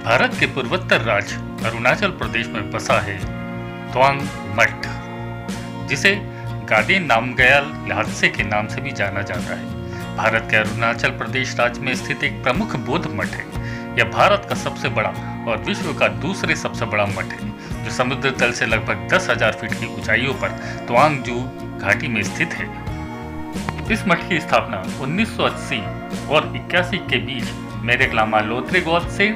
भारत के पूर्वोत्तर राज्य अरुणाचल प्रदेश में बसा है तवांग मठ, जिसे गादे नामग्याल ल्हात्से के नाम से भी जाना जाता है। भारत के अरुणाचल प्रदेश राज्य में स्थित एक प्रमुख बौद्ध मठ है। यह भारत का सबसे बड़ा और विश्व का दूसरे सबसे बड़ा मठ है, जो समुद्र तल से लगभग 10,000 फीट की ऊंचाइयों पर तवांग जू घाटी में स्थित है। इस मठ की स्थापना 1980 और 81 के बीच मेरेक लामा लोत्रे गोत्से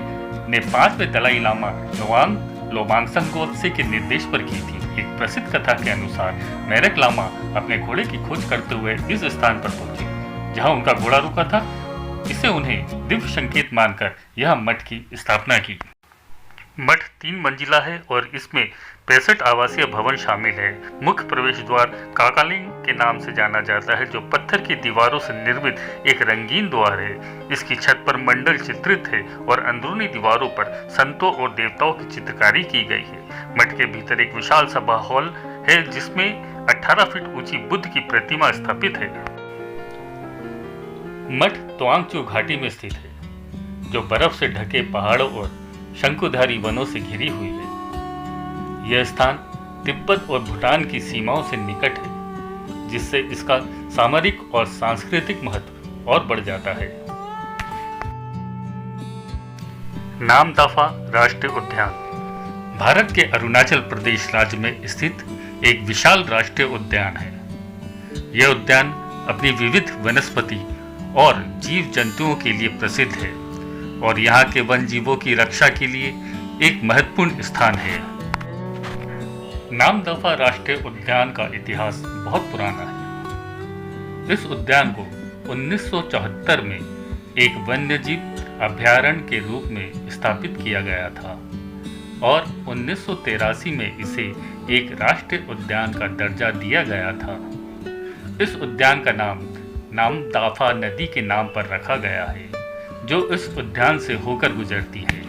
ने 5वें दलाई लामा नोवांग लोमांगसंग गोत्से के निर्देश पर की थी। एक प्रसिद्ध कथा के अनुसार मेरेक लामा अपने घोड़े की खोज करते हुए इस स्थान पर पहुंचे, जहां उनका घोड़ा रुका था। इसे उन्हें दिव्य संकेत मानकर यह मठ की स्थापना की। मठ 3 मंजिला है और इसमें 65 आवासीय भवन शामिल है। मुख्य प्रवेश द्वार काकालिंग के नाम से जाना जाता है, जो पत्थर की दीवारों से निर्मित एक रंगीन द्वार है। इसकी छत पर मंडल चित्रित है और अंदरूनी दीवारों पर संतों और देवताओं की चित्रकारी की गई है। मठ के भीतर एक विशाल सभा हॉल है, जिसमें 18 फीट ऊंची बुद्ध की प्रतिमा स्थापित है। मठ तवांग जू घाटी में स्थित है, जो बर्फ से ढके पहाड़ों और शंकुधारी वनों से घिरी हुई है। यह स्थान तिब्बत और भूटान की सीमाओं से निकट है, जिससे इसका सामरिक और सांस्कृतिक महत्व और बढ़ जाता है। नामदाफा राष्ट्रीय उद्यान भारत के अरुणाचल प्रदेश राज्य में स्थित एक विशाल राष्ट्रीय उद्यान है। यह उद्यान अपनी विविध वनस्पति और जीव जंतुओं के लिए प्रसिद्ध है और यहाँ के वन जीवों की रक्षा के लिए एक महत्वपूर्ण स्थान है। नामदफा राष्ट्रीय उद्यान का इतिहास बहुत पुराना है। इस उद्यान को 1974 में एक वन्यजीव अभयारण्य के रूप में स्थापित किया गया था और 1983 में इसे एक राष्ट्रीय उद्यान का दर्जा दिया गया था। इस उद्यान का नाम नामदाफा नदी के नाम पर रखा गया है, जो इस उद्यान से होकर गुजरती है।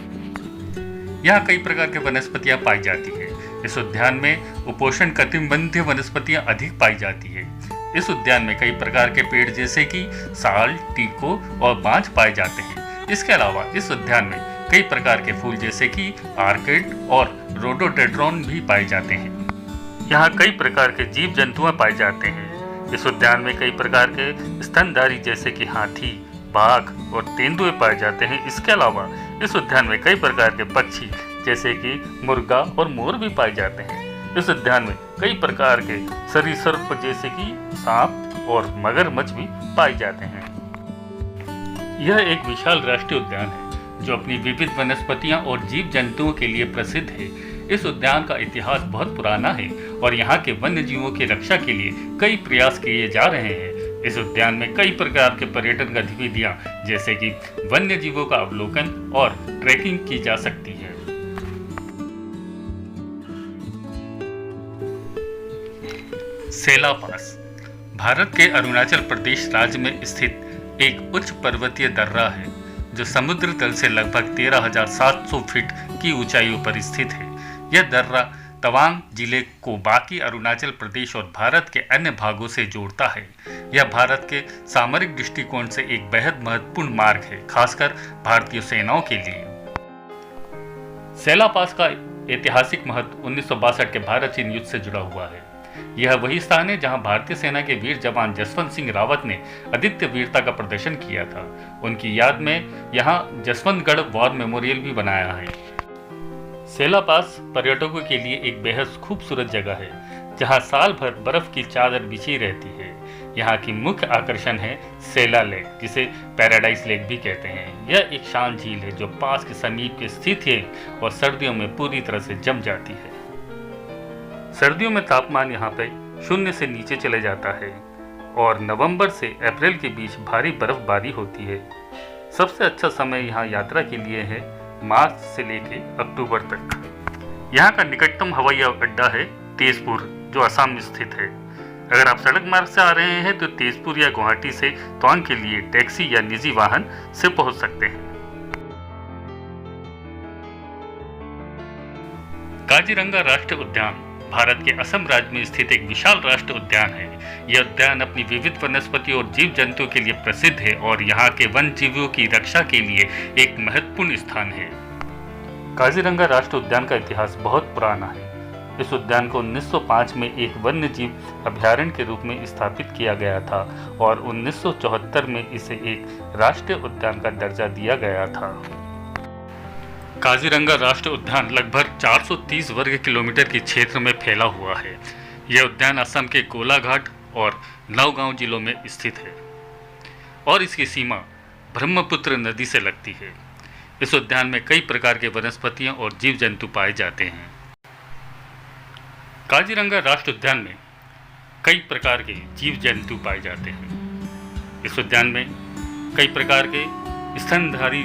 यहाँ कई प्रकार की वनस्पतियाँ पाई जाती है। इस उद्यान में उपोष्ण कटिबंधीय वनस्पतियाँ अधिक पाई जाती है। इस उद्यान में कई प्रकार के पेड़ जैसे कि साल, टीको और बांज पाए जाते हैं। इसके अलावा इस उद्यान में कई प्रकार के फूल जैसे कि आर्किड और रोडोडेंड्रॉन भी पाए जाते हैं। यहाँ कई प्रकार के जीव जंतुएं पाए जाते हैं। इस उद्यान में कई प्रकार के स्तनधारी जैसे कि हाथी, बाघ और तेंदुए पाए जाते हैं। इसके अलावा इस उद्यान में कई प्रकार के पक्षी जैसे कि मुर्गा और मोर भी पाए जाते हैं। इस उद्यान में कई प्रकार के सरीसृप जैसे कि सांप और मगरमच्छ भी पाए जाते हैं। यह एक विशाल राष्ट्रीय उद्यान है, जो अपनी विविध वनस्पतियां और जीव जंतुओं के लिए प्रसिद्ध है। इस उद्यान का इतिहास बहुत पुराना है और यहाँ के वन्य जीवों की रक्षा के लिए कई प्रयास किए जा रहे हैं। इस उद्यान में कई प्रकार के पर्यटन गतिविधियां जैसे कि वन्य जीवों का अवलोकन और ट्रैकिंग की जा सकती है। सेला पास भारत के अरुणाचल प्रदेश राज्य में स्थित एक उच्च पर्वतीय दर्रा है, जो समुद्र तल से लगभग 13,700 फीट की ऊंचाइयों पर स्थित है। यह दर्रा तवांग जिले को बाकी अरुणाचल प्रदेश और भारत के अन्य भागों से जोड़ता है। यह भारत के सामरिक दृष्टिकोण से एक बेहद महत्वपूर्ण मार्ग है, खासकर भारतीय सेनाओं के लिए। सेला पास का ऐतिहासिक महत्व 1962 के भारत चीन युद्ध से जुड़ा हुआ है। यह वही स्थान है जहां भारतीय सेना के वीर जवान जसवंत सिंह रावत ने अद्वितीय वीरता का प्रदर्शन किया था। उनकी याद में यहां जसवंतगढ़ वॉर मेमोरियल भी बनाया है। सेला पास पर्यटकों के लिए एक बेहद खूबसूरत जगह है, जहां साल भर बर्फ की चादर बिछी रहती है। यहाँ की मुख्य आकर्षण है सेला लेक, जिसे पैराडाइज लेक भी कहते हैं। यह एक शांत झील है जो पास के समीप के स्थित है और सर्दियों में पूरी तरह से जम जाती है। सर्दियों में तापमान यहाँ पे 0 से नीचे चले जाता है और नवंबर से अप्रैल के बीच भारी बर्फबारी होती है। सबसे अच्छा समय यहाँ यात्रा के लिए है मार्च से लेकर अक्टूबर तक। यहाँ का निकटतम हवाई अड्डा है तेजपुर, जो असम में स्थित है। अगर आप सड़क मार्ग से आ रहे हैं तो तेजपुर या गुवाहाटी से तवांग के लिए टैक्सी या निजी वाहन से पहुंच सकते हैं। काजीरंगा राष्ट्रीय उद्यान भारत के असम राज्य में स्थित एक विशाल राष्ट्रीय उद्यान है। यह उद्यान अपनी विविध वनस्पति और जीव जंतुओं के लिए प्रसिद्ध है और यहाँ के वन जीवों की रक्षा के लिए एक महत्वपूर्ण स्थान है। काजीरंगा राष्ट्रीय उद्यान का इतिहास बहुत पुराना है। इस उद्यान को 1905 में एक वन्य जीव अभयारण्य के रूप में स्थापित किया गया था और 1974 में इसे एक राष्ट्रीय उद्यान का दर्जा दिया गया था। काजीरंगा राष्ट्रीय उद्यान लगभग 430 वर्ग किलोमीटर के क्षेत्र में फैला हुआ है। यह उद्यान असम के गोलाघाट और नौगांव जिलों में स्थित है और इसकी सीमा ब्रह्मपुत्र नदी से लगती है। इस उद्यान में कई प्रकार के वनस्पतियां और जीव जंतु पाए जाते हैं। काजीरंगा राष्ट्रीय उद्यान में कई प्रकार के जीव जंतु पाए जाते हैं। इस उद्यान में कई प्रकार के स्तनधारी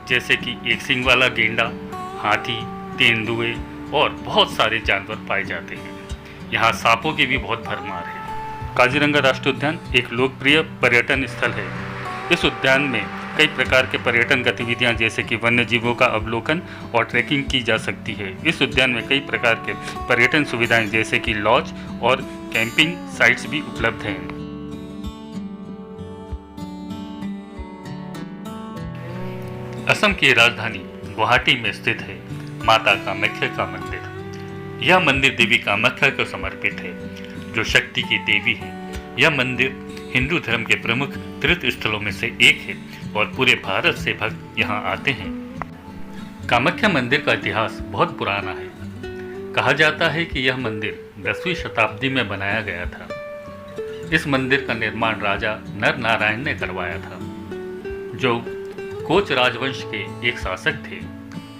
जैसे कि एक सींग वाला गेंडा, हाथी, तेंदुए और बहुत सारे जानवर पाए जाते हैं। यहाँ सांपों की भी बहुत भरमार है। काजीरंगा राष्ट्रीय उद्यान एक लोकप्रिय पर्यटन स्थल है। इस उद्यान में कई प्रकार के पर्यटन गतिविधियां जैसे कि वन्य जीवों का अवलोकन और ट्रैकिंग की जा सकती है। इस उद्यान में कई प्रकार के पर्यटन सुविधाएं जैसे कि लॉज और कैंपिंग साइट्स भी उपलब्ध हैं। असम की राजधानी गुवाहाटी में स्थित है माता कामाख्या का मंदिर। यह मंदिर देवी कामाख्या को समर्पित है, जो शक्ति की देवी है। यह मंदिर हिंदू धर्म के प्रमुख तीर्थ स्थलों में से एक है और पूरे भारत से भक्त यहाँ आते हैं। कामाख्या मंदिर का इतिहास बहुत पुराना है। कहा जाता है कि यह मंदिर 10वीं शताब्दी में बनाया गया था। इस मंदिर का निर्माण राजा नर नारायण ने करवाया था, जो कोच राजवंश के एक शासक थे।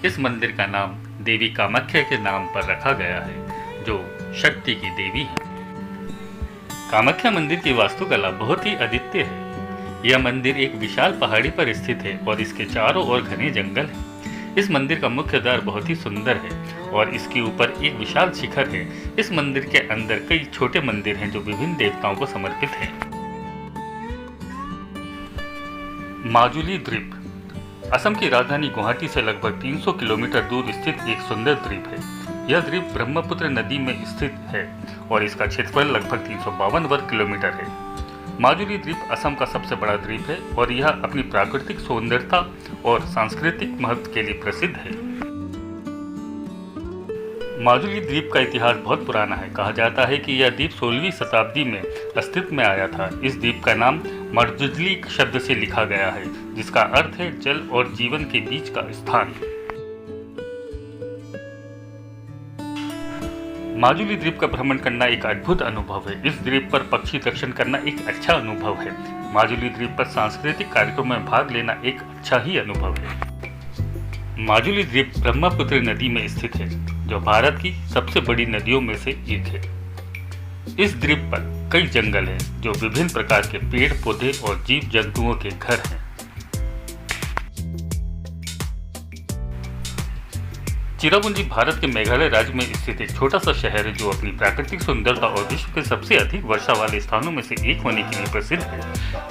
इस मंदिर का नाम देवी कामाख्या के नाम पर रखा गया है, जो शक्ति की देवी है। कामाख्या मंदिर की वास्तुकला बहुत ही अद्वितीय है। यह मंदिर एक विशाल पहाड़ी पर स्थित है और इसके चारों ओर घने जंगल हैं। इस मंदिर का मुख्य द्वार बहुत ही सुंदर है और इसके ऊपर एक विशाल शिखर है। इस मंदिर के अंदर कई छोटे मंदिर हैं जो विभिन्न देवताओं को समर्पित हैं। माजुली द्वीप असम की राजधानी गुवाहाटी से लगभग 300 किलोमीटर दूर स्थित एक सुंदर द्वीप है। यह द्वीप ब्रह्मपुत्र नदी में स्थित है और इसका क्षेत्रफल लगभग 352 वर्ग किलोमीटर है। माजुली द्वीप असम का सबसे बड़ा द्वीप है और यह अपनी प्राकृतिक सौंदर्यता और सांस्कृतिक महत्व के लिए प्रसिद्ध है। माजुली द्वीप का इतिहास बहुत पुराना है। कहा जाता है कि यह द्वीप 16वीं शताब्दी में अस्तित्व में आया था। इस द्वीप का नाम मर्जुली शब्द से लिखा गया है, जिसका अर्थ है जल और जीवन के बीच का स्थान। माजुली द्वीप का भ्रमण करना एक अद्भुत अनुभव है। इस द्वीप पर पक्षी दर्शन करना एक अच्छा अनुभव है। माजुली द्वीप पर सांस्कृतिक कार्यक्रम में भाग लेना एक अच्छा ही अनुभव है। माजुली द्वीप ब्रह्मपुत्र नदी में स्थित है, जो भारत की सबसे बड़ी नदियों में से एक है। इस द्वीप पर कई जंगल हैं, जो विभिन्न प्रकार के पेड़ पौधे और जीव जंतुओं के घर हैं। चिरापुंजी भारत के मेघालय राज्य में स्थित एक छोटा सा शहर है, जो अपनी प्राकृतिक सुंदरता और विश्व के सबसे अधिक वर्षा वाले स्थानों में से एक होने के लिए प्रसिद्ध है।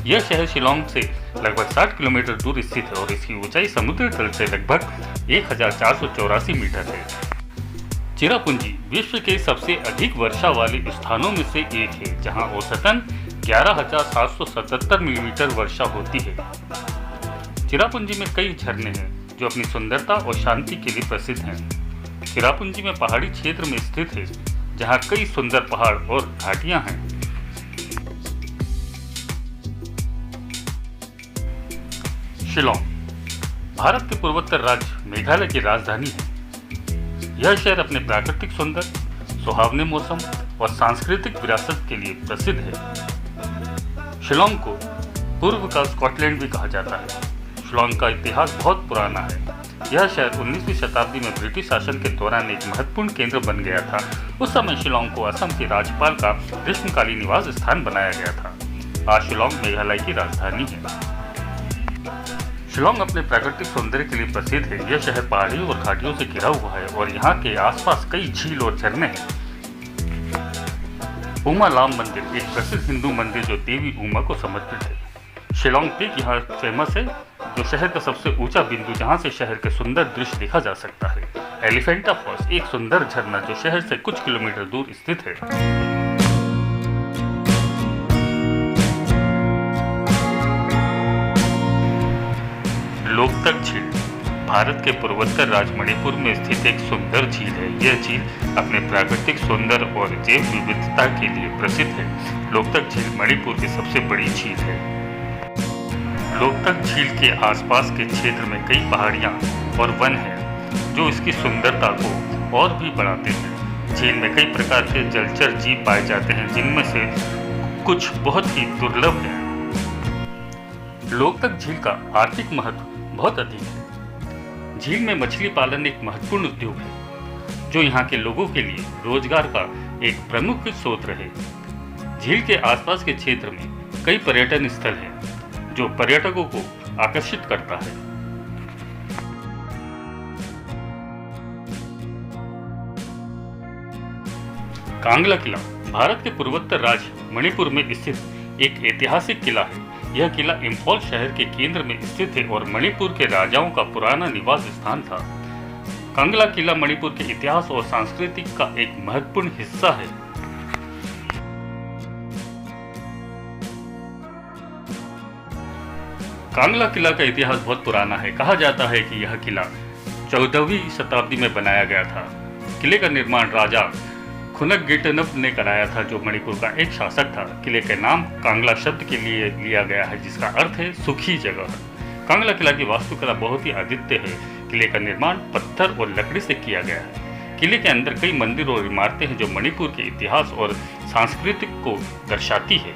यह शहर शिलोंग से लगभग 60 किलोमीटर दूर स्थित है और इसकी ऊंचाई समुद्री तल से लगभग 1484 मीटर है। चिरापुंजी विश्व के सबसे अधिक वर्षा वाले स्थानों में से एक है, जहां औसतन 11,777 मिलीमीटर वर्षा होती है। चिरापुंजी में कई झरने हैं जो अपनी सुंदरता और शांति के लिए प्रसिद्ध हैं। चिरापुंजी में पहाड़ी क्षेत्र में स्थित है, जहां कई सुंदर पहाड़ और घाटियां हैं। शिलोंग भारत के पूर्वोत्तर राज्य मेघालय की राजधानी है। यह शहर अपने प्राकृतिक सुंदर, सुहावने मौसम और सांस्कृतिक विरासत के लिए प्रसिद्ध है। शिलोंग को पूर्व का स्कॉटलैंड भी कहा जाता है। शिलोंग का इतिहास बहुत पुराना है। यह शहर 19वीं शताब्दी में ब्रिटिश शासन के दौरान एक महत्वपूर्ण केंद्र बन गया था। उस समय शिलोंग को असम के राज्यपाल का ग्रीष्मकालीन निवास स्थान बनाया गया था। आज शिलोंग मेघालय की राजधानी है। शिलोंग अपने प्राकृतिक सौंदर्य के लिए प्रसिद्ध है। यह शहर पहाड़ियों और घाटियों से घिरा हुआ है और यहाँ के आसपास कई झील और झरने हैं। उमा लाम मंदिर एक प्रसिद्ध हिंदू मंदिर जो देवी उमा को समर्पित है। शिलोंग पीक यहाँ फेमस है, जो शहर का सबसे ऊंचा बिंदु जहाँ से शहर के सुंदर दृश्य देखा जा सकता है। एलिफेंटा फॉल्स एक सुंदर झरना जो शहर से कुछ किलोमीटर दूर स्थित है। लोकतक झील भारत के पूर्वोत्तर राज्य मणिपुर में स्थित एक सुंदर झील है। यह झील अपने प्राकृतिक सौंदर्य और जैव विविधता के लिए प्रसिद्ध है। लोकतक झील मणिपुर की सबसे बड़ी झील है। लोकतक झील के आसपास के क्षेत्र में कई पहाड़ियां और वन हैं, जो इसकी सुंदरता को और भी बढ़ाते हैं। झील में कई प्रकार के जलचर जीव पाए जाते हैं, जिनमें से कुछ बहुत ही दुर्लभ हैं। लोकतक झील का आर्थिक महत्व बहुत अधिक है। झील में मछली पालन एक महत्वपूर्ण उद्योग है, जो यहाँ के लोगों के लिए रोजगार का एक प्रमुख स्रोत है। झील के आसपास के क्षेत्र में कई पर्यटन स्थल हैं, जो पर्यटकों को आकर्षित करता है। कांगला किला भारत के पूर्वोत्तर राज्य मणिपुर में स्थित एक ऐतिहासिक किला है। यह किला इंफॉल शहर के केंद्र में स्थित है और मणिपुर के राजाओं का पुराना निवास स्थान था। कांगला किला मणिपुर के इतिहास और संस्कृति का एक महत्वपूर्ण हिस्सा है। कांगला किला का इतिहास बहुत पुराना है। कहा जाता है कि यह किला 14वीं शताब्दी में बनाया गया था। किले का निर्माण राजा खुनगगिटनब ने कराया था, जो मणिपुर का एक शासक था। किले के नाम कांगला शब्द के लिए लिया गया है, जिसका अर्थ है सुखी जगह। कांगला किला की वास्तुकला बहुत ही अद्वितीय है। किले का निर्माण पत्थर और लकड़ी से किया गया है। किले के अंदर कई मंदिर और इमारतें हैं, जो मणिपुर के इतिहास और सांस्कृतिक को दर्शाती है।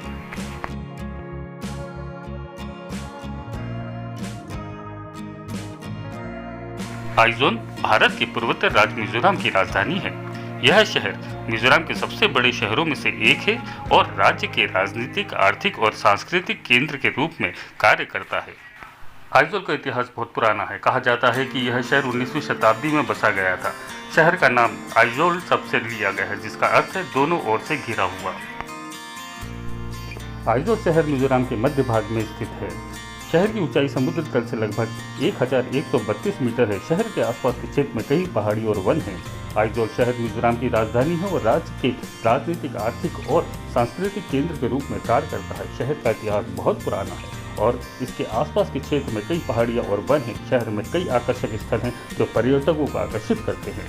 आइजोल भारत के पूर्वोत्तर राज्य मिजोरम की राजधानी है। यह शहर मिजोरम के सबसे बड़े शहरों में से एक है और राज्य के राजनीतिक, आर्थिक और सांस्कृतिक केंद्र के रूप में कार्य करता है। आइजोल का इतिहास बहुत पुराना है। कहा जाता है कि यह शहर 19वीं शताब्दी में बसा गया था। शहर का नाम आइजोल शब्द से लिया गया है, जिसका अर्थ है दोनों ओर से घिरा हुआ। आइजोल शहर मिजोरम के मध्य भाग में स्थित है। शहर की ऊंचाई समुद्र तल से लगभग 1132 मीटर है। शहर के आसपास के क्षेत्र में कई पहाड़ी और वन हैं। आइजोल शहर मिजोरम की राजधानी है और राज्य के राजनीतिक, आर्थिक और सांस्कृतिक केंद्र के रूप में कार्य करता है। शहर का इतिहास बहुत पुराना है और इसके आसपास के क्षेत्र में कई पहाड़ियां और वन हैं। शहर में कई आकर्षक स्थल हैं, जो पर्यटकों को आकर्षित करते हैं।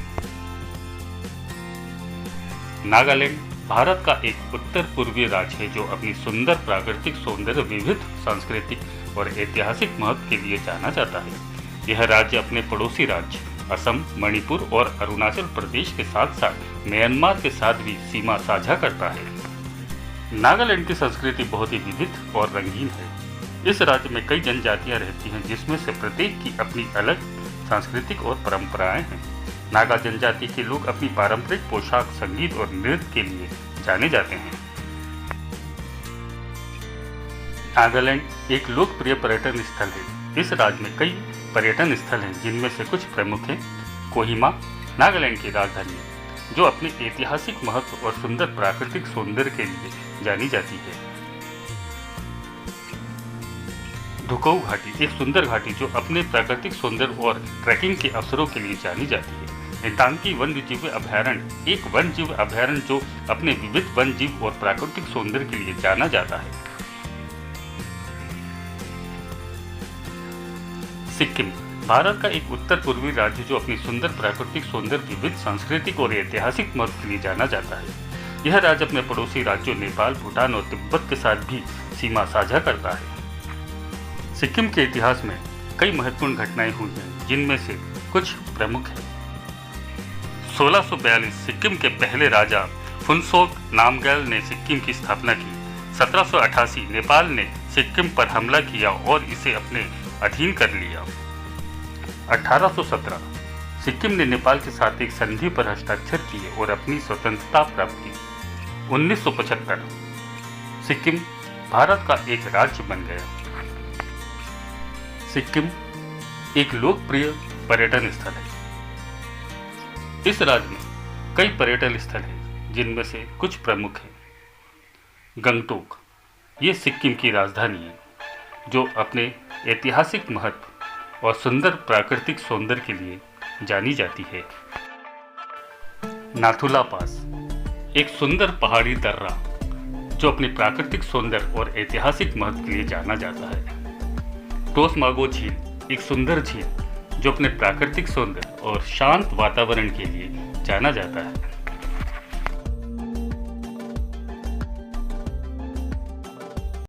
नागालैंड भारत का एक उत्तर पूर्वी राज्य है, जो अपनी सुंदर प्राकृतिक सौंदर्य, विविध सांस्कृतिक और ऐतिहासिक महत्व के लिए जाना जाता है। यह राज्य अपने पड़ोसी राज्य असम, मणिपुर और अरुणाचल प्रदेश के साथ साथ म्यांमार के साथ भी सीमा साझा करता है। नागालैंड की संस्कृति बहुत ही विविध और रंगीन है। इस राज्य में कई जनजातियां रहती हैं, जिसमें से प्रत्येक की अपनी अलग सांस्कृतिक और परंपराएं हैं। नागा जनजाति के लोग अपनी पारंपरिक पोशाक, संगीत और नृत्य के लिए जाने जाते हैं। नागालैंड एक लोकप्रिय पर्यटन स्थल है। इस राज्य में कई पर्यटन स्थल हैं, जिनमें से कुछ प्रमुख हैं। कोहिमा नागालैंड की राजधानी है, जो अपने ऐतिहासिक महत्व और सुंदर प्राकृतिक सौंदर्य के लिए जानी जाती है। धुकोउ घाटी एक सुंदर घाटी, जो अपने प्राकृतिक सौंदर्य और ट्रैकिंग के अवसरों के लिए जानी जाती है। एंटांकी वन्यजीव अभयारण्य एक वन्यजीव अभयारण्य, जो अपने विविध वन्यजीव और प्राकृतिक सौंदर्य के लिए जाना जाता है। सिक्किम भारत का एक उत्तर पूर्वी राज्य, जो अपनी सुंदर प्राकृतिक सौंदर्य, विविध सांस्कृतिक और ऐतिहासिक महत्व के लिए जाना जाता है। यह राज्य अपने पड़ोसी राज्यों नेपाल, भूटान और तिब्बत के साथ भी सीमा साझा करता है। सिक्किम के इतिहास में कई महत्वपूर्ण घटनाएं हुई हैं, जिनमें से कुछ प्रमुख हैं। 1642 सिक्किम के पहले राजा फुनसोक नामग्याल ने सिक्किम की स्थापना की। 1788 नेपाल ने सिक्किम पर हमला किया और इसे अपने अधीन कर लिया। 1817 सिक्किम ने नेपाल के साथ एक संधि पर हस्ताक्षर किए और अपनी स्वतंत्रता प्राप्त की। 1975 सिक्किम भारत का एक राज्य बन गया। सिक्किम एक लोकप्रिय पर्यटन स्थल है। इस राज्य में कई पर्यटन स्थल हैं, जिनमें से कुछ प्रमुख हैं। गंगटोक ये सिक्किम की राजधानी है, जो अपने ऐतिहासिक महत्व और सुंदर प्राकृतिक सौंदर्य के लिए जानी जाती है। नाथुला पास एक सुंदर पहाड़ी दर्रा, जो अपने प्राकृतिक सौंदर्य और ऐतिहासिक महत्व के लिए जाना जाता है। टोसमागो झील एक सुंदर झील, जो अपने प्राकृतिक सौंदर्य और शांत वातावरण के लिए जाना जाता है।